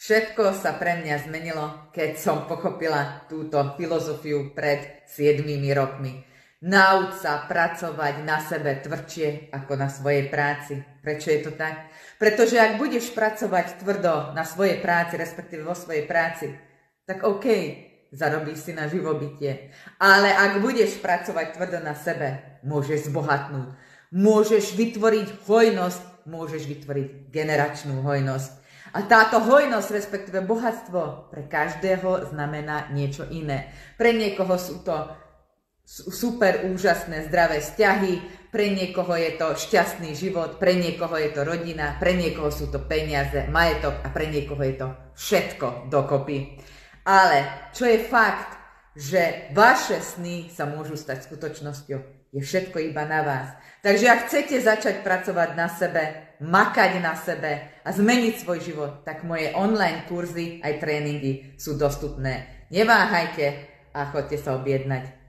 Všetko sa pre mňa zmenilo, keď som pochopila túto filozofiu pred 7 rokmi. Nauč sa pracovať na sebe tvrdšie ako na svojej práci. Prečo je to tak? Pretože ak budeš pracovať tvrdo na svojej práci, respektíve vo svojej práci, tak OK, zarobíš si na živobytie. Ale ak budeš pracovať tvrdo na sebe, môžeš zbohatnúť. Môžeš vytvoriť hojnosť, môžeš vytvoriť generačnú hojnosť. A táto hojnosť, respektíve bohatstvo, pre každého znamená niečo iné. Pre niekoho sú to super úžasné zdravé vzťahy, pre niekoho je to šťastný život, pre niekoho je to rodina, pre niekoho sú to peniaze, majetok a pre niekoho je to všetko dokopy. Ale čo je fakt, že vaše sny sa môžu stať skutočnosťou, je všetko iba na vás. Takže ak chcete začať pracovať na sebe, makať na sebe a zmeniť svoj život, tak moje online kurzy aj tréningy sú dostupné. Neváhajte a choďte sa objednať.